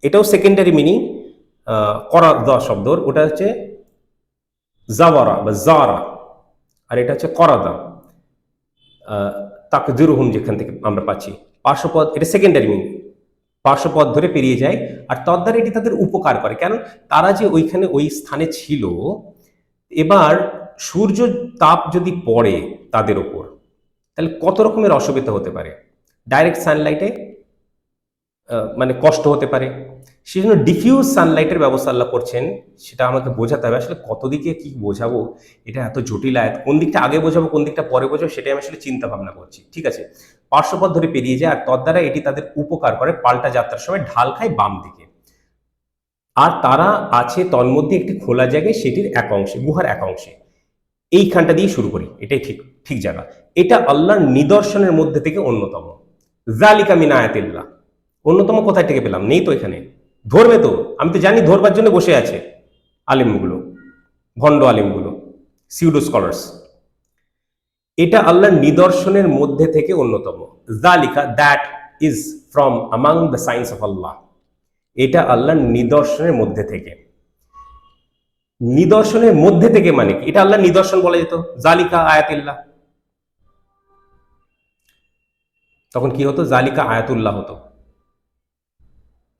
এটাও সেকেন্ডারি মিনিং করা দ শব্দর, ওটা হচ্ছে জাওয়ারা বা জারা, আর এটা হচ্ছে করাদা, তাকদিরুহুম যেখান থেকে আমরা পাচ্ছি পার্শ্বপথ, এটা সেকেন্ডারি মিনিং, পার্শ্বপথ ধরে পেরিয়ে যায়, আর তদ্বারা এটি তাদের উপকার করে। কেন? তারা যে ওইখানে ওই স্থানে ছিল, এবার সূর্য তাপ যদি পড়ে তাদের ওপর, তাহলে কত রকমের অসুবিধা হতে পারে। ডাইরেক্ট সানলাইটে মানে কষ্ট হতে পারে, সেই জন্য ডিফিউজ সানলাইটের ব্যবস্থা আল্লাহ করছেন, সেটা আমাকে বোঝাতে হবে। আসলে কত দিকে কি বোঝাবো, এটা এত জটিল আয়াত, কোন দিকটা আগে বোঝাবো কোন দিকটা পরে বোঝাবো, সেটাই আমি আসলে চিন্তা ভাবনা করছি। ঠিক আছে, পার্শ্বপথ ধরে পেরিয়ে যায়, আর তদ্বারা এটি তাদের উপকার করে পাল্টা যাত্রার সময়, ঢাল খায় বাম দিকে। আর তারা আছে তন্মধ্যে একটি খোলা জায়গায়, সেটির এক অংশে, গুহার এক অংশে। এইখানটা দিয়ে শুরু করি, এটাই ঠিক ঠিক জায়গা। এটা আল্লাহর নিদর্শনের মধ্যে থেকে অন্যতম, যালিকা মিন আয়াতিল্লাহ। অন্যতম কোথায় থেকে পেলাম? নেই তো এখানে, ধরবে তো, আমি তো জানি ধরবার জন্য বসে আছে আলিমগুলো, ভণ্ড আলিমগুলো, সিউডো স্কলার্স। এটা আল্লাহর নিদর্শনের মধ্যে থেকে অন্যতম, যালিকা, that is from among the signs of Allah, এটা আল্লাহর নিদর্শনের মধ্যে থেকে। নিদর্শনের মধ্যে থেকে মানে কি? এটা আল্লাহর নিদর্শন বলা যেত, জালিকা আয়াতিল্লাহ, তখন কি হতো? জালিকা আয়াতুল্লাহ হতো।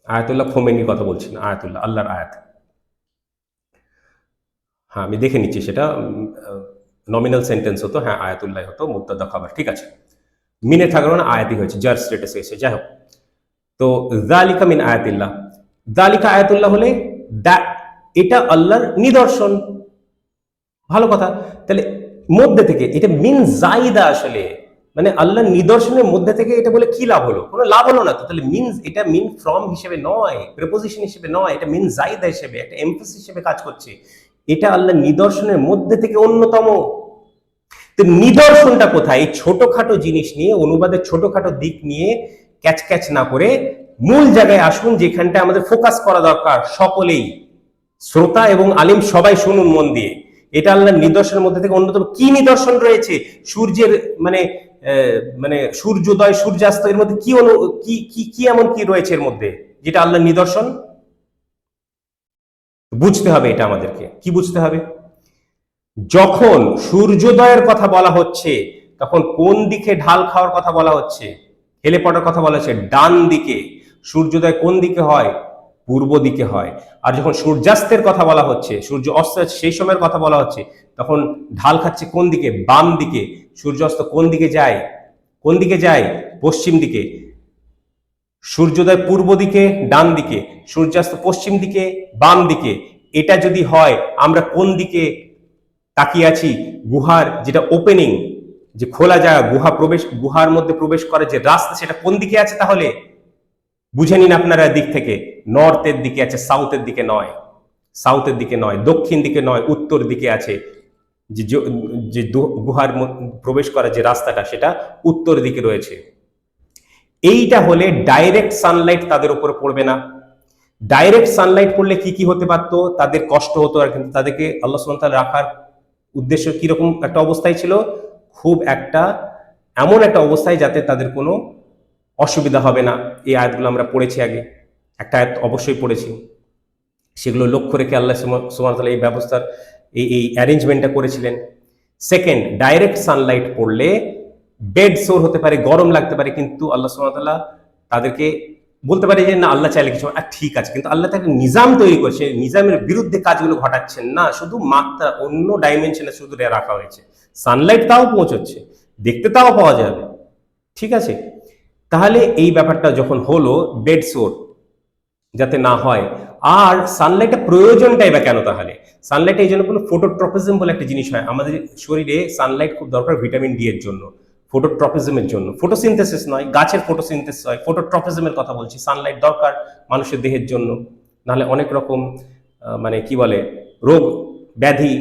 আয়াতুল্লাহ খোমেনির কথা বলছি না, আয়াতুল্লাহ আল্লাহর আয়াত। হ্যাঁ, আমি দেখে নিচ্ছি, সেটা নমিনাল সেন্টেন্স হতো, হ্যাঁ আয়াতুল্লাহ হতো, মুবতাদা খাবার, ঠিক আছে, মিনে থাকার না আয়াতি হয়েছে, জার স্ট্যাটাসে এসে, যাই হোক। তো যালিকা মিন আয়াতিল্লাহ, যালিকা আয়াতুল্লাহ হলে এটা আল্লাহর নিদর্শন, ভালো কথা। তাহলে মধ্যে থেকে, এটা মিন জাইদা, আসলে মানে আল্লাহর নিদর্শনের মধ্যে থেকে, এটা বলে কি লাভ হলো? কোনো লাভ হলো না তো। তাহলে মিন, এটা মিন ফ্রম হিসেবে নয়, প্রিপোজিশন হিসেবে নয়, এটা মিন জাইদা হিসেবে, একটা এমফাসিস হিসেবে কাজ করছে। এটা আল্লাহর নিদর্শনের মধ্যে থেকে অন্যতম। তো নিদর্শনটা কোথায়? এই ছোটখাটো জিনিস নিয়ে, অনুবাদের ছোটখাটো দিক নিয়ে ক্যাচ ক্যাচ না করে মূল জায়গায় আসুন, যেখানটা আমাদের ফোকাস করা দরকার। সকলেই, শ্রোতা এবং আলিম সবাই শুনুন মন দিয়ে। এটা আল্লাহর নিদর্শনের মধ্যে থেকে অন্যতম। কি নিদর্শন রয়েছে? সূর্যের মানে মানে সূর্যোদয় সূর্যাস্ত, এর মধ্যে কি এমন কি রয়েছে এর মধ্যে যেটা আল্লাহর নিদর্শন? বুঝতে হবে এটা আমাদেরকে। কি বুঝতে হবে? যখন সূর্যোদয়ের কথা বলা হচ্ছে, তখন কোন দিকে ঢাল খাওয়ার কথা বলা হচ্ছে, হেলে পড়ার কথা বলা হচ্ছে? ডান দিকে। সূর্যোদয় কোন দিকে হয়? পূর্ব দিকে হয়। আর যখন সূর্যাস্তের কথা বলা হচ্ছে, সূর্য অস্ত সেই সময়ের কথা বলা হচ্ছে, তখন ঢাল খাচ্ছে কোন দিকে? বাম দিকে। সূর্যাস্ত কোন দিকে যায়? কোন দিকে যায়? পশ্চিম দিকে। সূর্যোদয় পূর্ব দিকে, ডান দিকে। সূর্যাস্ত পশ্চিম দিকে, বাম দিকে। এটা যদি হয়, আমরা কোন দিকে তাকিয়ে আছি? গুহার যেটা ওপেনিং, যে খোলা জায়গা, গুহার মধ্যে প্রবেশ করার যে রাস্তা, সেটা কোন দিকে আছে? তাহলে বুঝে নিন আপনারা দিক থেকে, নর্থের দিকে আছে, সাউথের দিকে নয়। সাউথের দিকে নয়, দক্ষিণ দিকে নয়, উত্তর দিকে আছে। যে গুহার প্রবেশ করার যে রাস্তাটা, সেটা উত্তর দিকে রয়েছে। এইটা হলে ডাইরেক্ট সানলাইট তাদের উপরে পড়বে না। ডাইরেক্ট সানলাইট পড়লে কি কি হতে পারতো? তাদের কষ্ট হতো, আর কিন্তু তাদেরকে আল্লাহ সুবহানাহু ওয়া তাআলা রাখার উদ্দেশ্য কিরকম একটা অবস্থায় ছিল? খুব একটা এমন একটা অবস্থায় যাতে তাদের কোনো অসুবিধা হবে না। এই আয়াতগুলো আমরা পড়েছি আগে, একটা আয়াত অবশ্যই পড়েছি। সেগুলো লক্ষ্য রেখে আল্লাহ সুবহানাহু ওয়া তাআলা এই ব্যবস্থার এই অ্যারেঞ্জমেন্টটা করেছিলেন। সেকেন্ড, ডাইরেক্ট সানলাইট পড়লে বেড সোর হতে পারে, গরম লাগতে পারে, কিন্তু আল্লাহ সুবহানাহু ওয়া তাআলা তাদেরকে বলতে পারে যে না, আল্লাহ চাইলে কিছু ঠিক আছে, কিন্তু আল্লাহ তাকে নিজাম তৈরি করছে, নিজামের বিরুদ্ধে কাজগুলো ঘটাচ্ছেন না, শুধু মাত্রা অন্য ডাইমেনশনে শুধু রাখা হয়েছে। সানলাইট তাও পৌঁছচ্ছে, দেখতে তাও পাওয়া যাবে, ঠিক আছে। তাহলে এই ব্যাপারটা যখন হলো, বেড সোর যাতে না হয়। আর সানলাইটের প্রয়োজনটাই বা কেন? তাহলে সানলাইট এই জন্য কোনো ফটোট্রপিজম বলে একটা জিনিস হয় আমাদের শরীরে। সানলাইট খুব দরকার ভিটামিন ডি এর জন্য, ফটোট্রপিজমের জন্য। ফটোসিনথেসিস নয়, গাছের ফটোসিনথেসিস হয়, ফটোট্রপিজমের কথা বলছি। সানলাইট দরকার মানুষের দেহের জন্য, নাহলে অনেক রকম মানে কি বলে রোগ ব্যাধি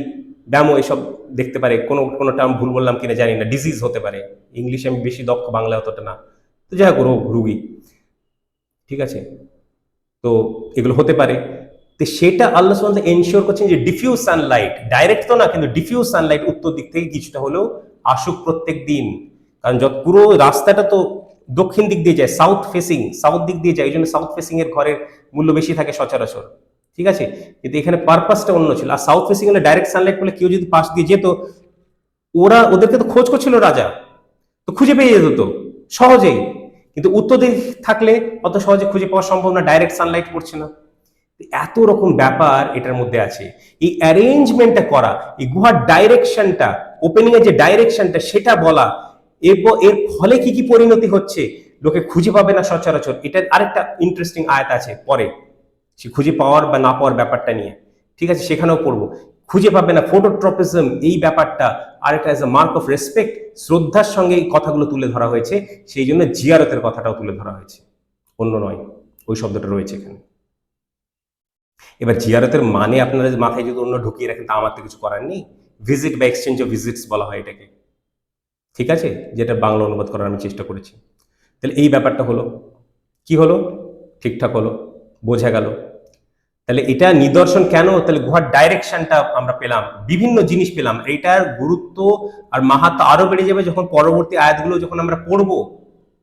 ব্যামো এসব দেখতে পারে। কোনো কোনো টার্ম ভুল বললাম কিনা জানি না, ডিজিজ হতে পারে। ইংলিশে আমি বেশি দক্ষ, বাংলা অতটা না। তো যাই হোক, রোগী, ঠিক আছে। তো এগুলো হতে পারে। তো সেটা আল্লাহ সুবহানাহু ওয়া তাআলা এনশিওর করছেন যে ডিফিউজ সানলাইট, ডাইরেক্ট তো না, কিন্তু ডিফিউজ সানলাইট উত্তর দিক থেকে কিছুটা হলেও আসুক প্রত্যেক দিন। কারণ যত পুরো রাস্তাটা তো দক্ষিণ দিক দিয়ে যায়, সাউথ ফেসিং, সাউথ দিক দিয়ে যায়, এই জন্য সাউথ ফেসিং এর ঘরের মূল্য বেশি থাকে সচরাচর, ঠিক আছে। কিন্তু এখানে পারপাসটা অন্য ছিল। আর সাউথ ফেসিং এর ডাইরেক্ট সানলাইট পড়লে কেউ যদি পাশ দিয়ে যেত, ওদেরকে তো খোঁজ করছিল রাজা, তো খুঁজে পেয়ে যেত তো সহজেই। কিন্তু উত্তর দিক থাকলে অত সহজে খুঁজে পাওয়া সম্ভব না, ডাইরেক্ট সানলাইট পড়ছে না। এত রকম ব্যাপার এটার মধ্যে আছে। এই অ্যারেঞ্জমেন্টটা করা, এই গুহার ডাইরেকশনটা, ওপেনিং এর যে ডাইরেকশনটা, সেটা বলা, এর ফলে কি কি পরিণতি হচ্ছে লোকে খুঁজে পাবে না সচরাচর। এটার আরেকটা ইন্টারেস্টিং আয়াত আছে পরে, সে খুঁজে পাওয়ার বা না পাওয়ার ব্যাপারটা নিয়ে, ঠিক আছে, সেখানেও পড়বো। খুঁজে পাবে না, ফটোট্রপিজম, এই ব্যাপারটা আরেকটা as a mark of respect, শ্রদ্ধার সঙ্গে এই কথাগুলো তুলে ধরা হয়েছে। সেই জন্য জিয়ারতের কথাটাও তুলে ধরা হয়েছে, অন্য নয়, ওই শব্দটা রয়েছে এখানে। এবার জিয়ারতের মানে আপনারা মাথায় যদি অন্য ঢুকিয়ে রাখেন, তা আমার তো কিছু করার নেই। ভিজিট বা এক্সচেঞ্জ অফ ভিজিটস বলা হয় এটাকে, ঠিক আছে, যেটা বাংলা অনুবাদ করার আমি চেষ্টা করেছি। তাহলে এই ব্যাপারটা হলো, কি হলো, ঠিকঠাক হলো, বোঝা গেল। তাহলে এটা নিদর্শন কেন? তাহলে গুহার ডাইরেকশনটা আমরা পেলাম, বিভিন্ন জিনিস পেলাম। এটার গুরুত্ব আর মাহাত্ম্য আরো বেড়ে যাবে যখন পরবর্তী আয়াতগুলো যখন আমরা পড়বো।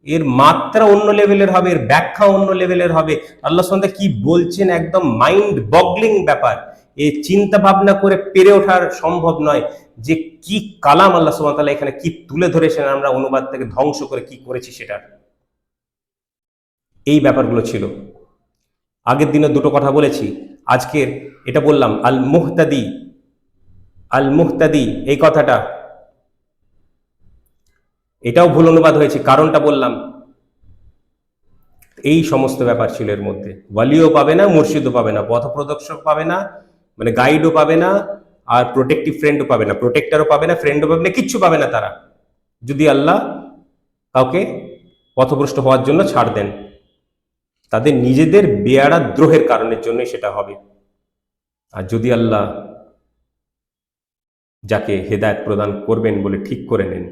এর মাত্রা অন্য লেভেলের হবে, এর ব্যাখ্যা অন্য লেভেলের হবে। আল্লাহ সুবহানাহু ওয়া তাআলা কি বলছেন, একদম মাইন্ড বগলিং ব্যাপার। এই চিন্তা ভাবনা করে পেরে ওঠার সম্ভব নয় যে কি কালাম আল্লাহ সুবহানাহু ওয়া তাআলা এখানে কি তুলে ধরেছেন, আমরা অনুবাদ থেকে ধ্বংস করে কি করেছি সেটা। এই ব্যাপারগুলো ছিল। আগের দিনে দুটো কথা বলেছি, আজকের এটা বললাম, আল মুহতাদি, আল মুহতাদি, এই কথাটা, এটাও ভুল অনুবাদ হয়েছে, কারণটা বললাম। এই সমস্ত ব্যাপার ছিল এর মধ্যে। ওয়ালিও পাবে না, মুর্শিদও পাবে না, পথপ্রদর্শক পাবে না, মানে গাইডও পাবে না, আর প্রোটেক্টিভ ফ্রেন্ডও পাবে না, প্রোটেক্টরও পাবে না, ফ্রেন্ডও পাবে না, কিচ্ছু পাবে না তারা, যদি আল্লাহ কাউকে পথভ্রষ্ট হওয়ার জন্য ছাড় দেন। তাদের নিজেদের বেয়ারা দ্রোহের কারণের জন্যই সেটা হবে। আর যদি আল্লাহ যাকে হেদায়েত প্রদান করবেন বলে ঠিক করে নেন,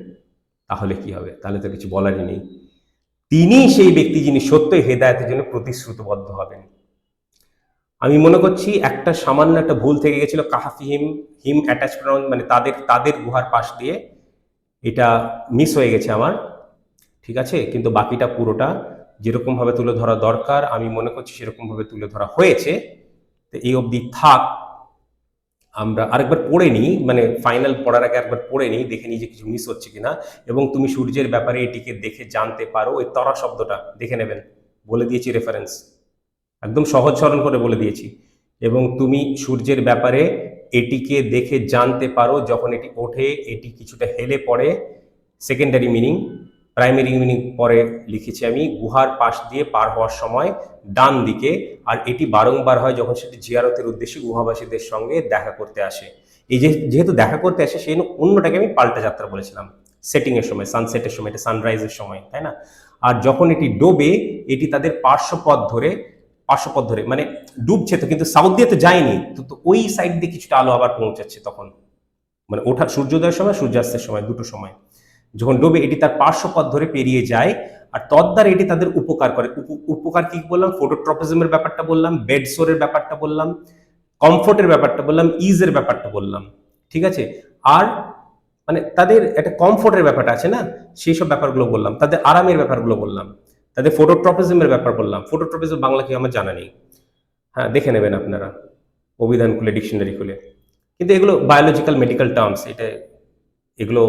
তাহলে কি হবে? তাহলে তো কিছু বলারই নেই। তিনি সেই ব্যক্তি যিনি সত্যই হেদায়েতের জন্য প্রতিশ্রুতবদ্ধ হবেন। আমি মনে করছি একটা সামান্য একটা ভুল থেকে গেছিল, কাহাফিহিম, হিম অ্যাটাচ প্রনাউন, মানে তাদের গুহার পাশ দিয়ে, এটা মিস হয়ে গেছে আমার, ঠিক আছে। কিন্তু বাকিটা পুরোটা যেরকম ভাবে তুলে ধরা দরকার আমি মনে করছি সেরকম ভাবে তুলে ধরা হয়েছে। তো এই অবধি থাক, আমরা আরেকবার পড়ে নিই, মানে ফাইনাল পড়ার আগে একবার পড়ে নিই, দেখে নিই যে কিছু মিস হচ্ছে কিনা। এবং তুমি সূর্যের ব্যাপারে এটিকে দেখে জানতে পারো, ওই তরা শব্দটা দেখে নেবেন, বলে দিয়েছি রেফারেন্স। একদম সহজ সরল করে বলে দিয়েছি। এবং তুমি সূর্যের ব্যাপারে এটিকে দেখে জানতে পারো যখন এটি ওঠে, এটি কিছুটা হেলে পড়ে। Secondary meaning. প্রাইমারি মিনিং পরে লিখেছি আমি, গুহার পাশ দিয়ে পার হওয়ার সময় ডান দিকে। আর এটি বারংবার হয় যখন সেটি জিয়ারতের উদ্দেশ্যে গুহাবাসীদের সঙ্গে দেখা করতে আসে। এই যেহেতু দেখা করতে আসে, সেই অন্যটাকে আমি পাল্টা যাত্রা বলেছিলাম। সেটিং এর সময়, সানসেটের সময়, এটা সানরাইজের সময়, তাই না? আর যখন এটি ডোবে, এটি তাদের পার্শ্বপথ ধরে মানে ডুবছে তো, কিন্তু সাউথ দিয়ে তো যায়নি তো ওই সাইড দিয়ে কিছুটা আলো আবার পৌঁছাচ্ছে তখন, মানে ওঠা সূর্যোদয়ের সময়, সূর্যাস্তের সময়, দুটো সময় যখন ডোবে এটি তার পার্শ্বপথ ধরে পেরিয়ে যায়। আর তদ্বারা এটি তাদের উপকার করে। উপকার কি বললাম? ফটোট্রপিজমের ব্যাপারটা বললাম, বেড সোরের ব্যাপারটা বললাম, কমফোর্টের ব্যাপারটা বললাম, ইজের ব্যাপারটা বললাম, ঠিক আছে? আর মানে তাদের একটা কমফোর্টের ব্যাপারটা আছে না, সেই সব ব্যাপারগুলো বললাম, তাদের আরামের ব্যাপারগুলো বললাম, তাদের ফটোট্রপিজমের ব্যাপার বললাম। ফটোট্রপিজম বাংলা কি আমার জানা নেই, হ্যাঁ দেখে নেবেন আপনারা অভিধান খুলে, ডিকশনারি খুলে। কিন্তু এগুলো বায়োলজিক্যাল মেডিকেল টার্মস, এগুলো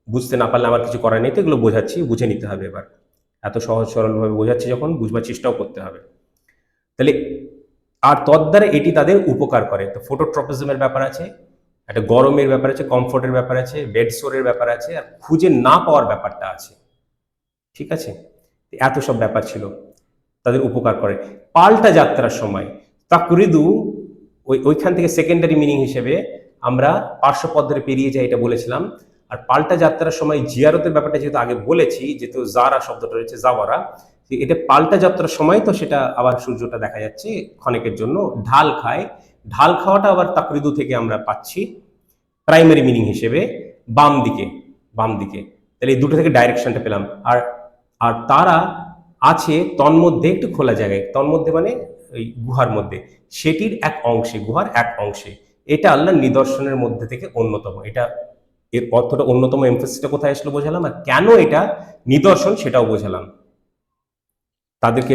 বুঝতে না পারলে আমার কিছু করার নেই, তো এগুলো বোঝাচ্ছি, বুঝে নিতে হবে। এবার এত সহজ সরলভাবে বোঝাচ্ছি যখন, বুঝবার চেষ্টাও করতে হবে। তাহলে আর তদ্বারা এটি তাদের উপকার করে। তো ফটোট্রপিজমের ব্যাপার আছে, একটা গরমের ব্যাপার আছে, কমফোর্টের ব্যাপার আছে, বেড সোরের ব্যাপার আছে, আর খুঁজে না পাওয়ার ব্যাপারটা আছে, ঠিক আছে? এত সব ব্যাপার ছিল, তাদের উপকার করে। পাল্টা যাত্রার সময় তাকরিদু, ওইখান থেকে সেকেন্ডারি মিনিং হিসেবে আমরা পার্শ্বপথ ধরে পেরিয়ে যাই, এটা বলেছিলাম। আর পাল্টা যাত্রার সময় জিয়ারতের ব্যাপারটা যেহেতু আগে বলেছি, যেহেতু জারা শব্দটা রয়েছে, জাওয়ারা, এটা পাল্টা যাত্রার সময় তো সেটা আবার সূর্যটা দেখা যাচ্ছে ক্ষণিকের জন্য, ঢাল খায়। ঢাল খাওয়াটা আবার তাকরিদু থেকে আমরা পাচ্ছি প্রাইমারি মিনিং হিসেবে বাম দিকে। তাহলে এই দুটো থেকে ডাইরেকশনটা পেলাম। আর আর তারা আছে তন্মধ্যে, একটু খোলা জায়গায়, তন্মধ্যে মানে ওই গুহার মধ্যে, সেটির এক অংশে, গুহার এক অংশে। এটা আল্লাহর নিদর্শনের মধ্যে থেকে অন্যতম। এটা এর অর্থটা অন্যতম, এমফাসিসটা কোথায় আসলো বোঝালাম, আর কেন এটা নিদর্শন সেটাও বোঝালাম। তাদেরকে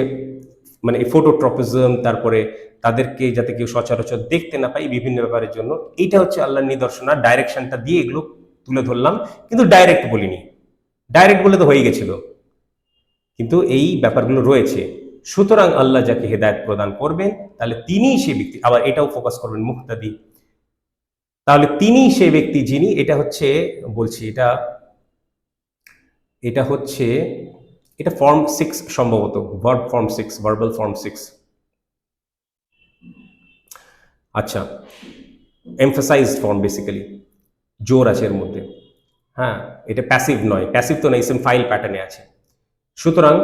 মানে এই ফটোট্রপিজম, তারপরে তাদেরকে যাতে কেউ সচরাচর দেখতে না পায় বিভিন্ন ব্যাপারের জন্য, এইটা হচ্ছে আল্লাহর নিদর্শন। আর ডাইরেকশনটা দিয়ে এগুলো তুলে ধরলাম, কিন্তু ডাইরেক্ট বলিনি। ডাইরেক্ট বলে তো হয়ে গেছিল, কিন্তু এই ব্যাপারগুলো রয়েছে। সুতরাং আল্লাহ যাকে হেদায়েত প্রদান করবেন, তাহলে তিনিই সে ব্যক্তি, আবার এটাও ফোকাস করবেন মুহতাদি, তাহলে তিনিই সে ব্যক্তি যিনি, এটা হচ্ছে বলছি, এটা হচ্ছে এটা ফর্ম 6 সম্ভবত, ভার্ব ফর্ম 6, ভার্বাল ফর্ম 6। আচ্ছা, এমফাসাইজড ফর্ম, বেসিক্যালি জোর আছে এর মধ্যে। হ্যাঁ, এটা প্যাসিভ নয়, প্যাসিভ তো না, ইসম ফাইল প্যাটার্নে আছে। সুতরাং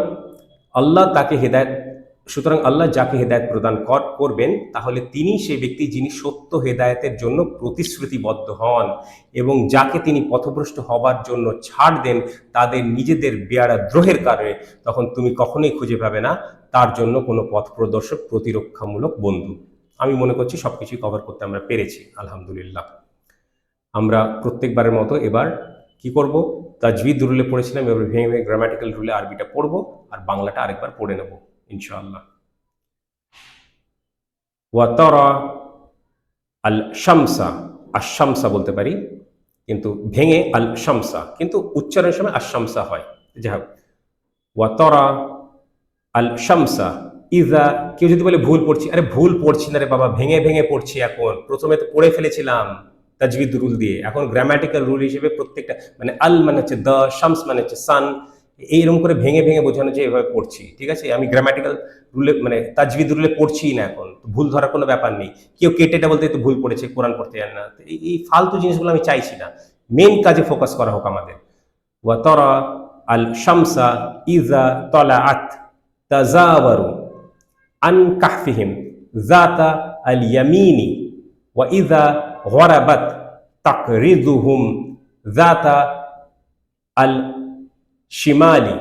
আল্লাহ যাকে হেদায়েত প্রদান করবেন, তাহলে তিনি সেই ব্যক্তি যিনি সত্য হেদায়েতের জন্য প্রতিশ্রুতিবদ্ধ হন, এবং যাকে তিনি পথভ্রষ্ট হবার জন্য ছাড় দেন তাদের নিজেদের বেয়ারা দ্রোহের কারণে, তখন তুমি কখনোই খুঁজে পাবে না তার জন্য কোনো পথ প্রদর্শক, প্রতিরক্ষামূলক বন্ধু। আমি মনে করছি সবকিছুই কভার করতে আমরা পেরেছি, আলহামদুলিল্লাহ। আমরা প্রত্যেকবারের মতো এবার কি করব, তাজভিদ রুলে পড়েছিলাম, এবার ভেঙে ভেঙে গ্রামাটিক্যাল রুলে আরবিটা পড়বো, আর বাংলাটা আরেকবার পড়ে নেব ইনশাআল্লাহ। ওয়াতারা আল শামসা, আশামসা বলতে পারি, কিন্তু ভেঙে আল শামসা, কিন্তু উচ্চারণের সময় আশামসা হয়। যাই হোক, ওয়াতারা আল শামসা ইজা, কেউ যদি বলে ভুল পড়ছি, আরে ভুল পড়ছি না রে বাবা, ভেঙে ভেঙে পড়ছি। এখন প্রথমে তো পড়ে ফেলেছিলাম তাজভিদ রুল দিয়ে, এখন গ্রামাটিক্যাল রুল হিসেবে প্রত্যেকটা, মানে আল মানে হচ্ছে দ্য, শামস মানে হচ্ছে সান, এইরকম করে ভেঙে ভেঙে বোঝানো যে এভাবে পড়ছি, ঠিক আছে? আমি গ্রামাটিক্যাল রুলে মানে তাজভিদ রুলে পড়ছি না এখন, ভুল ধরার কোনো ব্যাপার নেই। কেউ কেটেটা বলতে তো ভুল পড়েছে, কোরআন পড়তে জানে না, এই ফালতু জিনিসগুলো আমি চাইছি না। মেন কাজে ফোকাস করা হোক আমাদের। ওয়া তারা আল শামসা ইজা তলাআত তাজাওয়ারু আন কাহফিহিম যাতা আল ইয়ামিনি ওয়া ইজা গরাবাত তাকরিদুহুম যাতা আল শিমালি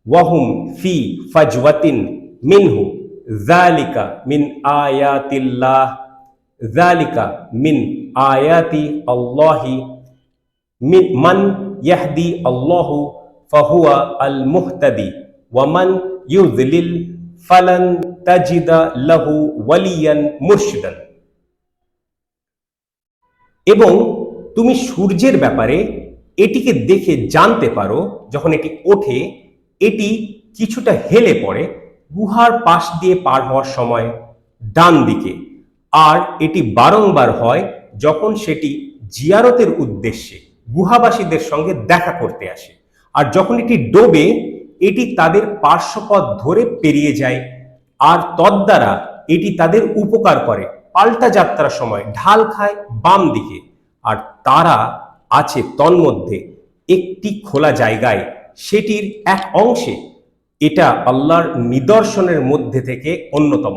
ওয়াহুম ফি ফাজওয়াতিন মিনহু যালিকা মিন আয়াতিল্লাহ, যালিকা মিন আয়াতি আল্লাহি মান ইয়াহদি আল্লাহু ফাহুয়া আল মুহতাদি ওয়া মান ইউযলিল ফালান তাজিদা লাহু ওয়ালিয়ান মুরশিদান। এবং তুমি সূর্যের ব্যাপারে এটিকে দেখে জানতে পারো যখন এটি ওঠে, এটি কিছুটা হেলে পড়ে, গুহার পাশ দিয়ে পার হওয়ার সময় ডান দিকে, আর এটি বারংবার হয় যখন সেটি জিয়ারতের উদ্দেশ্যে গুহাবাসীদের সঙ্গে দেখা করতে আসে। আর যখন এটি ডোবে, এটি তাদের পার্শ্বপথ ধরে পেরিয়ে যায়, আর তদ্বারা এটি তাদের উপকার করে। পাল্টা যাত্রার সময় ঢাল খায় বাম দিকে, আর তারা আছে তন্মধ্যে একটি খোলা জায়গায়, সেটির এক অংশে। এটা আল্লাহর নিদর্শনের মধ্যে থেকে অন্যতম।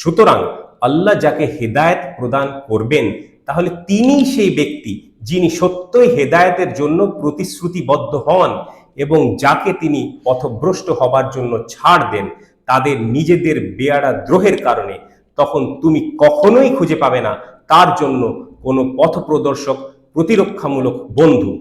সুতরাং আল্লাহ যাকে হেদায়েত প্রদান করবেন, তাহলে তিনি সেই ব্যক্তি যিনি সত্যই হেদায়েতের জন্য প্রতিশ্রুতিবদ্ধ হন, এবং যাকে তিনি পথভ্রষ্ট হবার জন্য ছাড় দেন তাদের নিজেদের বেয়াড়া দ্রোহের কারণে, তখন তুমি কখনোই খুঁজে পাবে না তার জন্য কোনো পথপ্রদর্শক, প্রতিরক্ষামূলক বন্ধু।